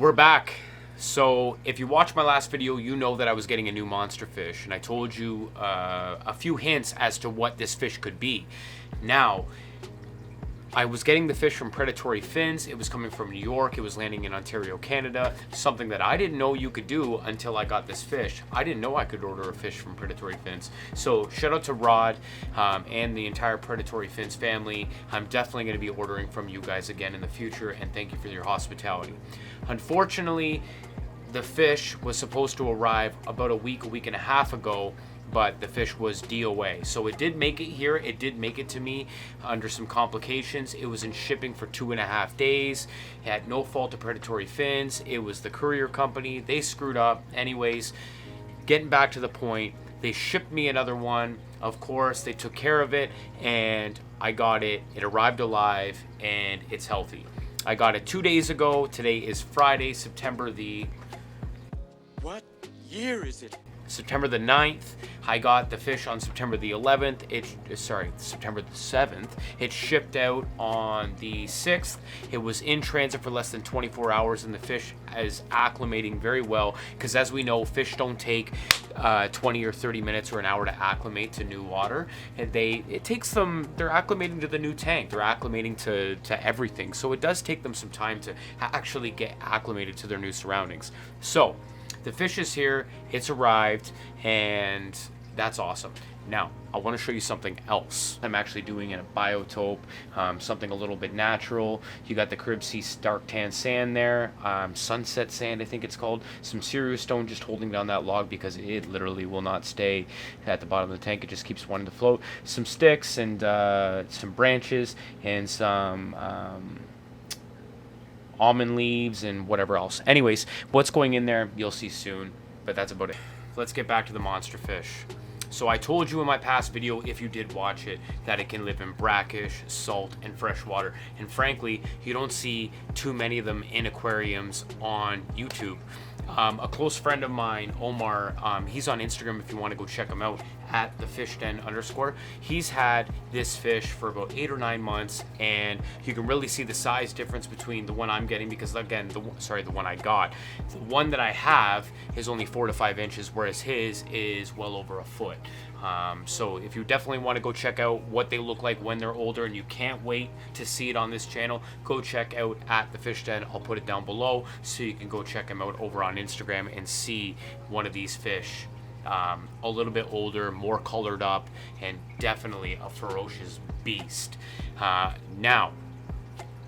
We're back. So if you watched my last video, you know that I was getting a new monster fish, and I told you a few hints as to what this fish could be. Now, I was getting the fish from Predatory Fins. It was coming from New York. It was landing in Ontario, Canada. Something that I didn't know you could do until I got this fish. I didn't know I could order a fish from Predatory Fins. So shout out to Rod and the entire Predatory Fins family. I'm definitely going to be ordering from you guys again in the future, and thank you for your hospitality. Unfortunately, the fish was supposed to arrive about a week and a half ago, but the fish was DOA. So it did make it here. It did make it to me under some complications. It was in shipping for 2.5 days. It had no fault of Predatory Fins. It was the courier company. They screwed up. Anyways, getting back to the point, they shipped me another one. Of course, they took care of it, and I got it. It arrived alive, and it's healthy. I got it 2 days ago. Today is Friday, September the... What year is it? September the 9th. I got the fish on September the 11th. September the 7th. It shipped out on the 6th. It was in transit for less than 24 hours, and the fish is acclimating very well, because as we know, fish don't take 20 or 30 minutes or an hour to acclimate to new water. And it takes them, they're acclimating to the new tank. They're acclimating to everything. So it does take them some time to actually get acclimated to their new surroundings. So the fish is here, it's arrived, and that's awesome. Now, I want to show you something else. I'm actually doing in a Biotope, something a little bit natural. You got the Carib Sea dark tan sand there, sunset sand I think it's called, some serious stone just holding down that log because it literally will not stay at the bottom of the tank. It just keeps wanting to float. Some sticks and some branches and some almond leaves and whatever else. Anyways, what's going in there you'll see soon, but that's about it. Let's get back to the monster fish. So I told you in my past video, if you did watch it, that it can live in brackish, salt, and fresh water. And frankly, you don't see too many of them in aquariums on YouTube. A close friend of mine, Omar, he's on Instagram if you want to go check him out, at @thefishden_. He's had this fish for about 8 or 9 months, and you can really see the size difference between the one I'm getting, because again, the one I got. The one that I have is only 4 to 5 inches, whereas his is well over a foot. So if you definitely want to go check out what they look like when they're older, and you can't wait to see it on this channel, go check out @thefishden. I'll put it down below so you can go check him out over on Instagram and see one of these fish. A little bit older, more colored up, and definitely a ferocious beast. Now,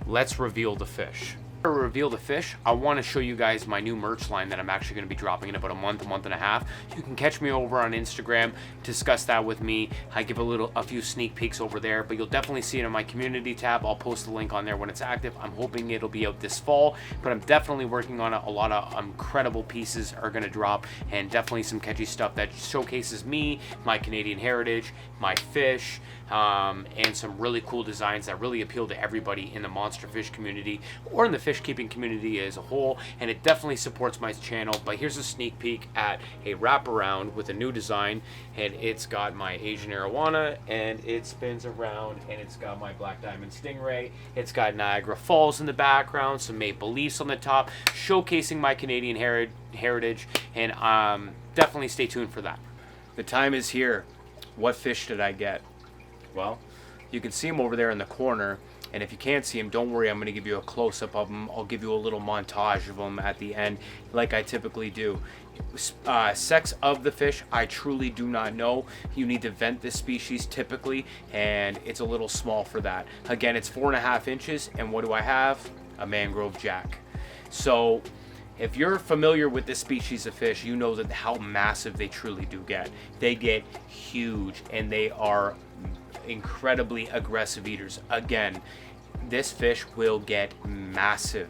let's reveal the fish. To reveal the fish, I want to show you guys my new merch line that I'm actually going to be dropping in about a month and a half. You can catch me over on Instagram, discuss that with me. I give a few sneak peeks over there, but you'll definitely see it in my community tab. I'll post the link on there when it's active. I'm hoping it'll be out this fall, but I'm definitely working on it. A lot of incredible pieces are going to drop, and definitely some catchy stuff that showcases me, my Canadian heritage, my fish, and some really cool designs that really appeal to everybody in the monster fish community or in the fish keeping community as a whole, and it definitely supports my channel. But here's a sneak peek at a wraparound with a new design, and it's got my Asian arowana, and it spins around, and it's got my black diamond stingray. It's got Niagara Falls in the background, some maple leaves on the top, showcasing my Canadian heritage, and definitely stay tuned for that. The time is here. What fish did I get? Well, you can see him over there in the corner, and if you can't see him, don't worry, I'm going to give you a close-up of him. I'll give you a little montage of him at the end, like I typically do. Sex of the fish, I truly do not know. You need to vent this species typically, and it's a little small for that. Again, it's 4.5 inches, and what do I have? A mangrove jack. So if you're familiar with this species of fish, you know that how massive they truly do get. They get huge, and they are incredibly aggressive eaters. Again, this fish will get massive.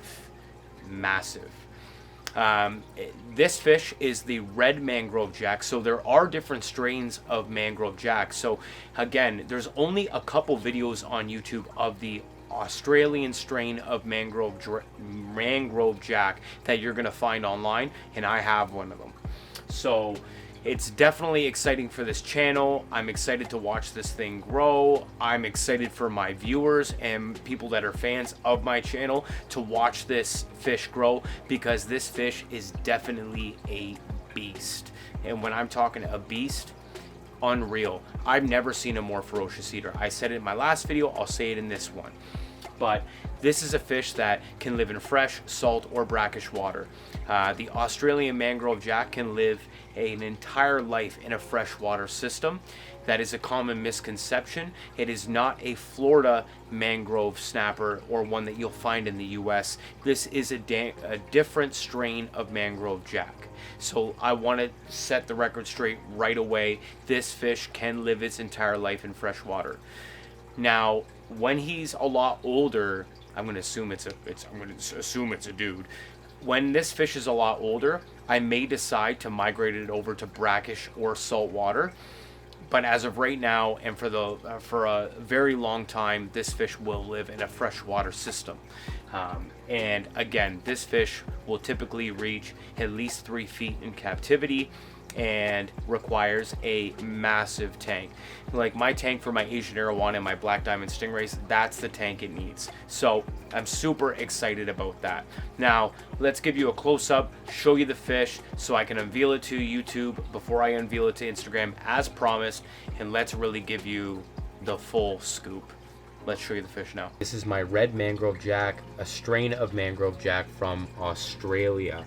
This fish is the red mangrove jack, so there are different strains of mangrove jack. So again, there's only a couple videos on YouTube of the Australian strain of mangrove jack that you're gonna find online, and I have one of them. So it's definitely exciting for this channel. I'm excited to watch this thing grow. I'm excited for my viewers and people that are fans of my channel to watch this fish grow, because this fish is definitely a beast. And when I'm talking a beast, unreal. I've never seen a more ferocious eater. I said it in my last video, I'll say it in this one. But this is a fish that can live in fresh, salt, or brackish water. The Australian mangrove jack can live an entire life in a freshwater system. That is a common misconception. It is not a Florida mangrove snapper or one that you'll find in the US. This is a different strain of mangrove jack. So I want to set the record straight right away. This fish can live its entire life in freshwater. Now, when he's a lot older, I'm going to assume it's a dude. When this fish is a lot older, I may decide to migrate it over to brackish or salt water. But as of right now, and for a very long time, this fish will live in a freshwater system. And again, this fish will typically reach at least 3 feet in captivity and requires a massive tank. Like my tank for my Asian Arowana and my Black Diamond Stingrays, that's the tank it needs. So I'm super excited about that. Now let's give you a close-up, show you the fish so I can unveil it to YouTube before I unveil it to Instagram as promised, and let's really give you the full scoop. Let's show you the fish now. This is my red mangrove jack, a strain of mangrove jack from Australia.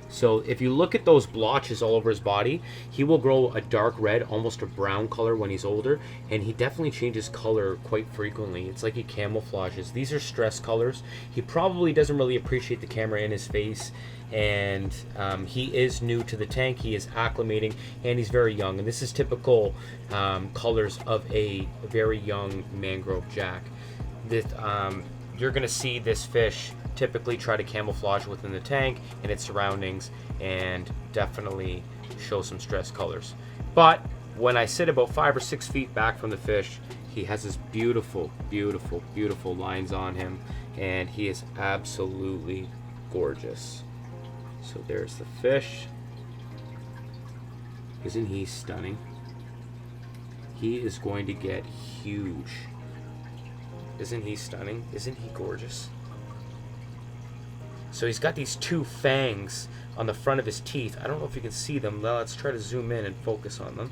So if you look at those blotches all over his body, he will grow a dark red, almost a brown color when he's older, and he definitely changes color quite frequently. It's like he camouflages. These are stress colors. He probably doesn't really appreciate the camera in his face, and he is new to the tank. He is acclimating, and he's very young, and this is typical colors of a very young mangrove jack. You're gonna see this fish typically try to camouflage within the tank and its surroundings and definitely show some stress colors. But when I sit about 5 or 6 feet back from the fish, he has this beautiful, beautiful, beautiful lines on him, and he is absolutely gorgeous. So there's the fish. Isn't he stunning? He is going to get huge. Isn't he stunning? Isn't he gorgeous? So he's got these 2 fangs on the front of his teeth. I don't know if you can see them. Let's try to zoom in and focus on them.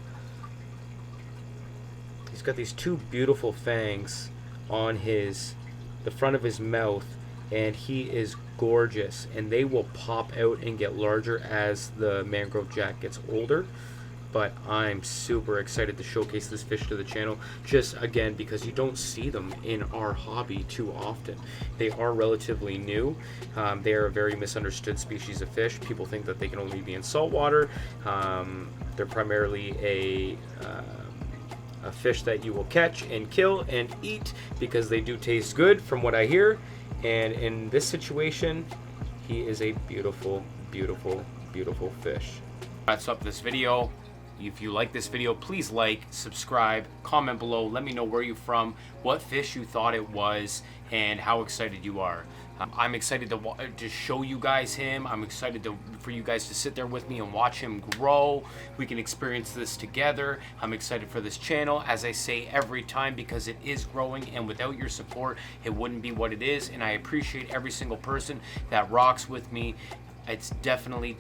He's got these 2 beautiful fangs on the front of his mouth, and he is gorgeous. And they will pop out and get larger as the mangrove jack gets older. But I'm super excited to showcase this fish to the channel, just again because you don't see them in our hobby too often. They are relatively new. They are a very misunderstood species of fish. People think that they can only be in saltwater. They're primarily a fish that you will catch and kill and eat because they do taste good from what I hear. And in this situation, he is a beautiful, beautiful, beautiful fish. That's up this video. If you like this video, please like, subscribe, comment below. Let me know where you're from, what fish you thought it was, and how excited you are. I'm excited to show you guys him. I'm excited for you guys to sit there with me and watch him grow. We can experience this together. I'm excited for this channel, as I say every time, because it is growing, and without your support, it wouldn't be what it is. And I appreciate every single person that rocks with me. It's definitely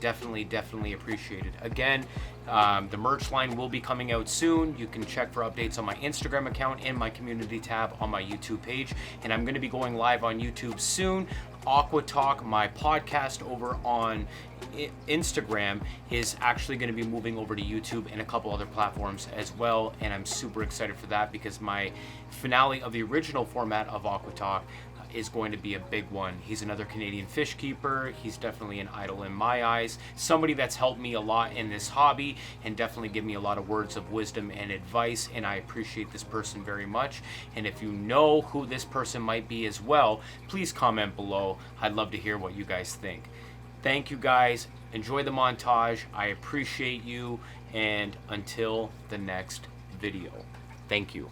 appreciated. Again, the merch line will be coming out soon. You can check for updates on my Instagram account and my community tab on my YouTube page. And I'm going to be going live on YouTube soon. Aqua Talk, my podcast over on Instagram, is actually going to be moving over to YouTube and a couple other platforms as well. And I'm super excited for that because my finale of the original format of Aqua Talk is going to be a big one. He's another Canadian fish keeper. He's definitely an idol in my eyes. Somebody that's helped me a lot in this hobby and definitely give me a lot of words of wisdom and advice, and I appreciate this person very much. And if you know who this person might be as well, please comment below. I'd love to hear what you guys think. Thank you guys. Enjoy the montage. I appreciate you, and until the next video. Thank you.